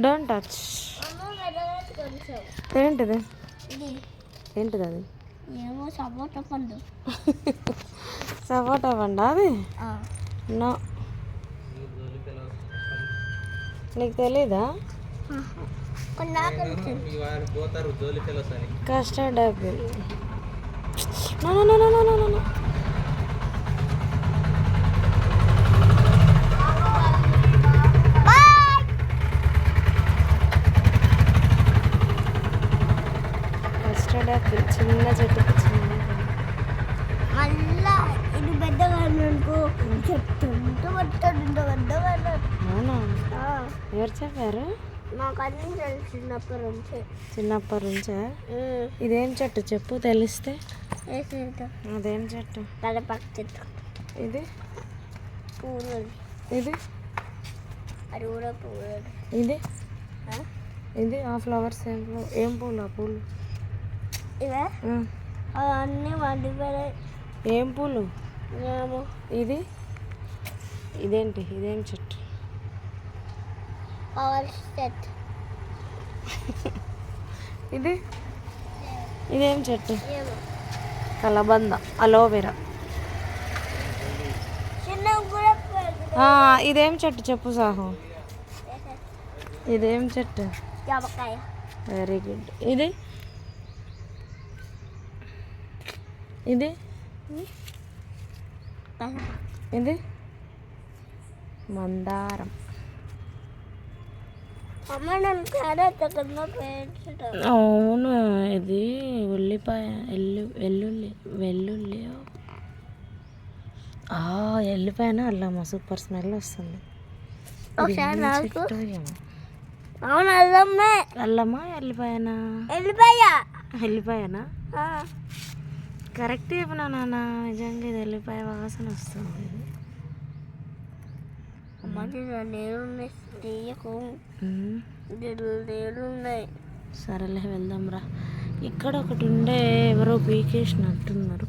Don't touch. ఏంటిది ఏంటిది అది? ఏమో సపోటా పండు. సపోటా పండు అది? నో, నీకు తెలీదా? Custard apple. No no no no no no. Custard apple చిన్న చెట్టుకి చిన్న. మళ్ళా ఇది పెద్దగా చెట్టు అవునా? ఎవరు చెప్పారు? నాకు అన్నీ తెలుసు చిన్నప్పటి నుంచి. చిన్నప్పటి నుంచా? ఇదేం చెట్టు చెప్పు తెలిస్తే. అదేం చెట్టు? కలపక్క చెట్టు. ఇది పూలు. ఇది అది కూడా పూలు. ఇది ఇది ఆ ఫ్లవర్స్ ఏం పూలు? ఆ పూలు ఇవే అవన్నీ వండిపోయాయి. ఏం పూలు? ఏమో. ఇది ఇదేంటి? ఇదేం చెట్టు? చెట్టు. ఇది ఇదేం చెట్టు? కలబంద, అలోవెరా. ఇదేం చెట్టు చెప్పు సాహు? ఇదేం చెట్టు? జామకాయ. Very good. ఇది ఇది ఇది మందారం. అవును, ఇది ఉల్లిపాయ, వెల్లుల్లి. ఎల్లిపాయన అల్లమ్మ సూపర్ స్మెల్ వస్తుంది. అవును, అల్లమ్మే. అల్లమ్మా ఎల్లిపాయనా? ఎల్లిపాయనా? కరెక్ట్ చెప్పినా నాన్న, నిజంగా ఇది ఎల్లిపాయ వాసన వస్తుంది. సరేలే వెళ్దాం రా. ఇక్కడ ఒకటి ఉండే, ఎవరో పీకేసినట్టున్నారు.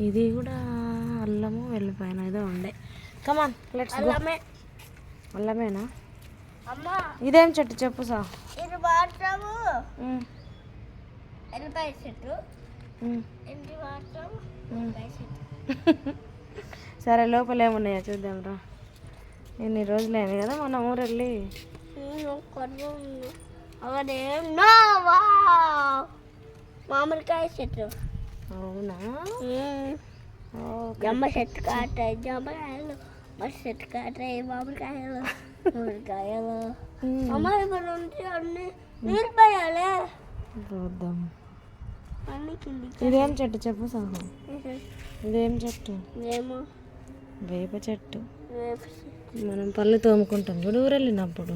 ఇది కూడా అల్లము వెల్లిపాయన ఏదో ఉండే. Come on let's go. అల్లమేనా? ఇదేం చెట్టు చెప్పు సా? ఇది వాడతాము. ఎల్లిపాయ చెట్టు. సరే, లోపల ఏమున్నాయో చూద్దాం రా. ఎన్ని రోజులైంది కదా మన ఊరు వెళ్ళి. మామిడికాయ చెట్టు. అవునా? జమ్మ చెట్టు కాటాయి జమ్మకాయలు, మస్తు చెట్టు కాటాయి మామిడికాయలు. అమ్మ ఇప్పుడు నుంచి అన్ని నీళ్ళు పోయాలి. చూద్దాం. ఇదేం చెట్టు చెప్పు సాహు? ఇదేం చెట్టు? ఏమో. వేప చెట్టు. మనం పళ్ళు తోముకుంటాం కూడా ఊరు వెళ్ళినప్పుడు.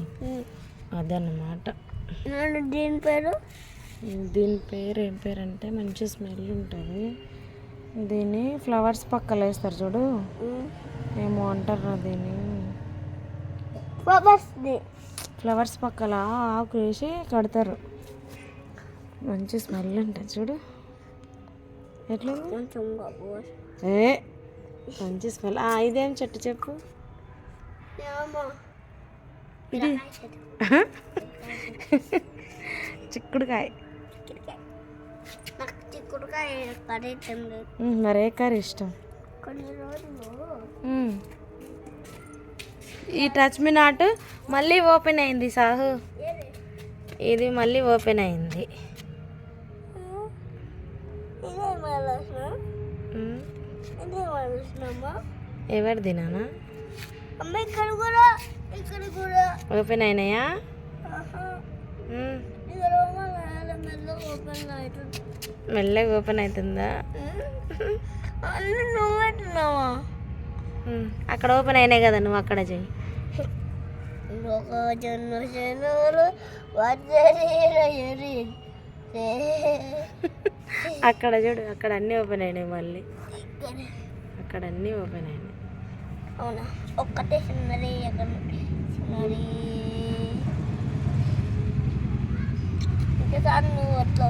అదన్నమాట. దీని పేరు ఏం పేరు అంటే మంచి స్మెల్ ఉంటుంది. దీన్ని ఫ్లవర్స్ పక్కల వేస్తారు చూడు, ఏమో అంటారు దీన్ని. ఫ్లవర్స్ పక్కల ఆకు వేసి కడతారు. మంచి స్మెల్ ఉంటుంది చూడు. ఎట్లా మంచి స్మెల్. ఇదేం చెట్టు చెప్పు? ఇది చిక్కుడుకాయ. మరే కర్రీ ఇష్టం? ఈ టచ్ మీ నాట్ మళ్ళీ ఓపెన్ అయింది సాహు. ఇది మళ్ళీ ఓపెన్ అయింది. ఎవరిది నాన్న? ఓపెన్ అయినాయా? మెల్లగా ఓపెన్ అవుతుందా? అక్కడ ఓపెన్ అయినాయి కదా, నువ్వు అక్కడ చెయ్యి. అక్కడ చూడు, అక్కడ అన్నీ ఓపెన్ అయినాయి. మళ్ళీ అక్కడ అన్నీ ఓపెన్ అయినాయి. అవునా? ఒక్కటే చిన్నది చిన్నది. ఇంకోసారి నువ్వు అట్లా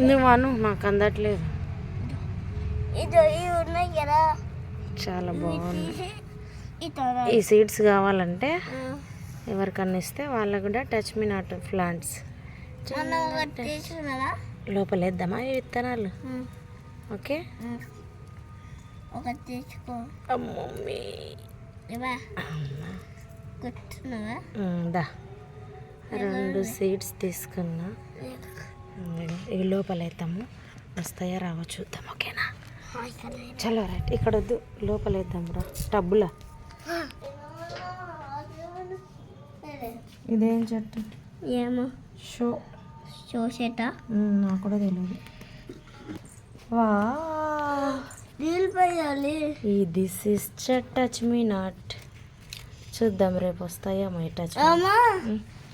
నువ్వు అను, నాకు అందట్లేదు. ఇది ఉన్నాయి కదా, చాలా బాగుంది. ఇతర ఈ సీడ్స్ కావాలంటే ఎవరికన్నా ఇస్తే వాళ్ళకు కూడా టచ్ మీ నాట్ ప్లాంట్స్ మనం ఒకటి తీసుకున్నారా లోపల వేద్దామా ఈ విత్తనాలు. ఓకే ఒకటి తీసుకో మమ్మీ ఇవా కూర్చున్నావా దా 2 సీడ్స్ తీసుకున్నా. ఇవి లోపల వేద్దాము, వస్తాయా రావో చూద్దాం. ఓకేనా చలో రైట్. ఇక్కడ వద్దు, లోపల వేద్దాం రా టబ్బులా. ఇదేం చెట్టు? ఏమో షో చూసేట నాకు కూడా తెలియదు. వా నీళ్ళు పోయాలి. ఈ this is touch me not. చూద్దాం రేపు వస్తాయేమో ఈ టచ్. అమ్మా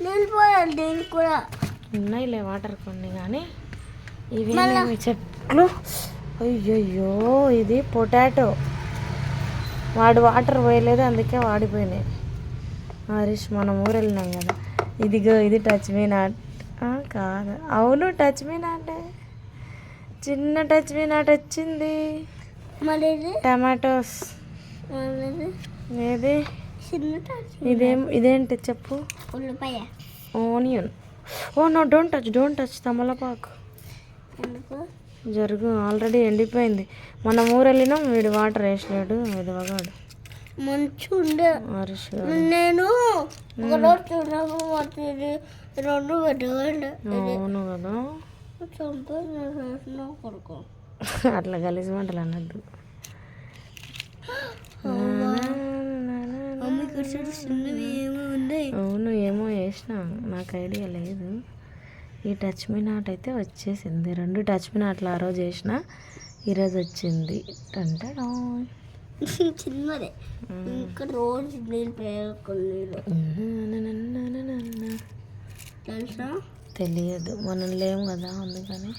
నీళ్ళు పోయాలి దీనికి కూడా. ఉన్నాయిలే వాటర్ కొన్ని, కానీ ఇవేమేమి చెట్లు. అయ్యయ్యో ఇది పొటాటో. వాడు వాటర్ పోయలేదు అందుకే వాడిపోయినాయి. హరీష్ మనం ఊరు వెళ్ళినాం కదా. ఇదిగో ఇది టచ్ మీ నాట్ కాదు, అవును టచ్ మీ నాట్. చిన్న టచ్ మీ నాట్ వచ్చింది. మళ్ళీ టమాటోస్ ఏది చిన్న ఇదేంటి చెప్పు? ఉల్లిపాయ. Onion. Oh no don't touch తమలపాకు. ఎందుకు జరుగు, ఆల్రెడీ ఎండిపోయింది. మనం ఊరు వెళ్ళినాం, వీడు వాటర్ వేసలేడు విధవగాడు. మంచిగా ఉండే. హరీష్ నేను ఒక రోజు చూడకు ఇది 2 పెట్టండి. అవును కదా, చంపేసిన కొడుకు. అట్లా కలిసి వంటలు అన్నట్టు. అవును ఏమో వేసిన, నాకు ఐడియా లేదు. ఈ టచ్ మీ నాట్ అయితే వచ్చేసింది. 2 టచ్ మీ నాట్లు ఆ రోజు వేసిన, ఈరోజు వచ్చింది. అంటే చిన్నదే ఇంకా రోజు నీళ్ళు పేరుకుని తెలుసా? తెలియదు, మనం లేము కదా అందుకని.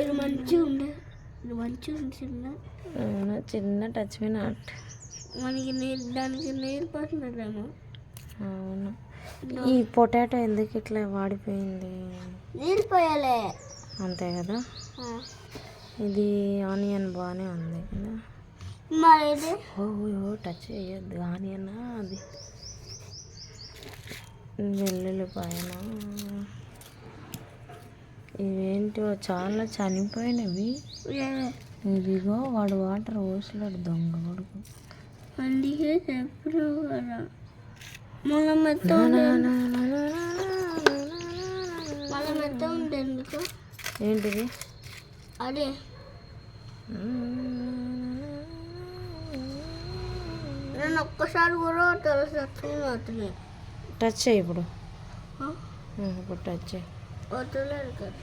ఇది మంచిగా ఉండే, ఇది మంచిగా ఉంది. అవును చిన్న టచ్ మీ నాట్. మనకి నీళ్ళు దానికి నీళ్ళు పడుతుందేమో. అవును. ఈ పొటాటో ఎందుకు ఇట్లా వాడిపోయింది? నీళ్ళు పోయాలి అంతే కదా. ఇది ఆనియన్ బాగానే ఉంది కదా. మరి ఇది ఓ టచ్ చేయొద్దు. ఆనియన్ అది వెల్లుల్లిపాయన. ఇవేంటో చాలా చనిపోయినవి. ఇదిగో వాడు వాటర్ పోసలేడు దొంగ కొడుకు. అందుకే ఎప్పుడు మనం మెత్త ఉంది ఎందుకు? ఏంటిది? అదే నేను ఒక్కసారి కూడా తెలుసు. టచ్ చేయి ఇప్పుడు. ఇప్పుడు టచ్ చేయి. వద్దలేదు కదా.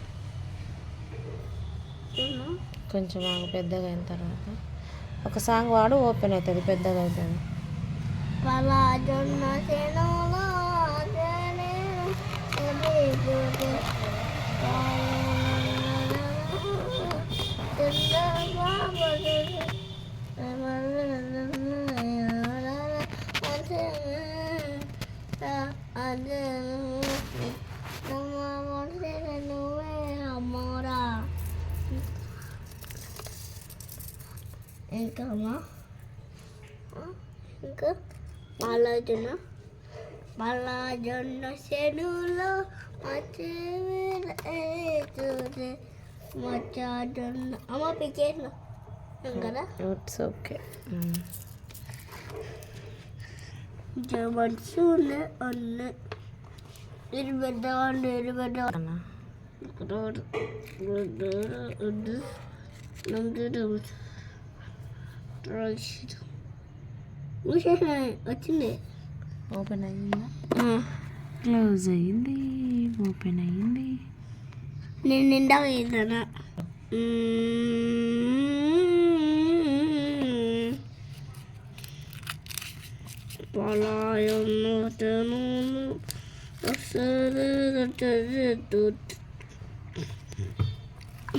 కొంచెం ఆగు, పెద్దగా అయిన తర్వాత ఒక సాంగ్ వాడు, ఓపెన్ అవుతుంది, పెద్దగా అవుతుంది. పలాజొన్న చేనులో అమ్మరా ఇంకా ఇంకా పలాజొన్న చేనులో మచ్చాజొన్న అమ్మ పికేసిన కదా. It's okay. మంచిగా ఉన్నాయి అన్నీ. ఇది పెద్దవాళ్ళు ఇది పెద్దవాళ్ళు వచ్చింది. ఓపెన్ అయ్యిందా? క్లోజ్ అయ్యింది. ఓపెన్ అయ్యింది. నేను నిండా అయిందనా.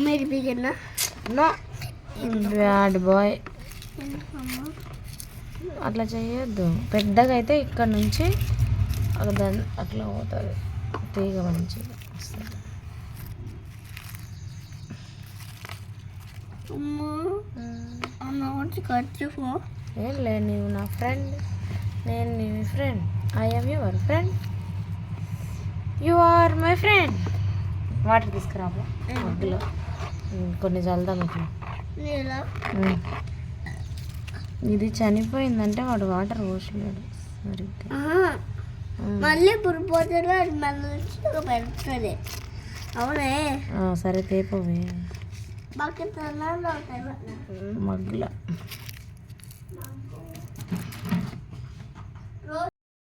మీరు బిగినా బ్యాడ్ బాయ్. అట్లా చేయొద్దు. పెద్దగా అయితే ఇక్కడ నుంచి దాన్ని అట్లా పోతుంది, తీగ మంచిగా వస్తుంది. అమ్మ వచ్చి ఖర్చు ఏం లే, నీవు నా ఫ్రెండ్, నేను నీ friend. I am your friend, you are my friend. Water తీసుకురాబా మగ్గులో, కొన్ని చల్దాం ఇట్లా. నీలా ఇది చనిపోయిందంటే వాడు వాటర్ పోసలేడు సరిగ్గా. మళ్ళీ పురిపోతాడు, అది మళ్ళీ పెడుతుంది. అవునే సరే తేపోవే బాగా మగ్గులో.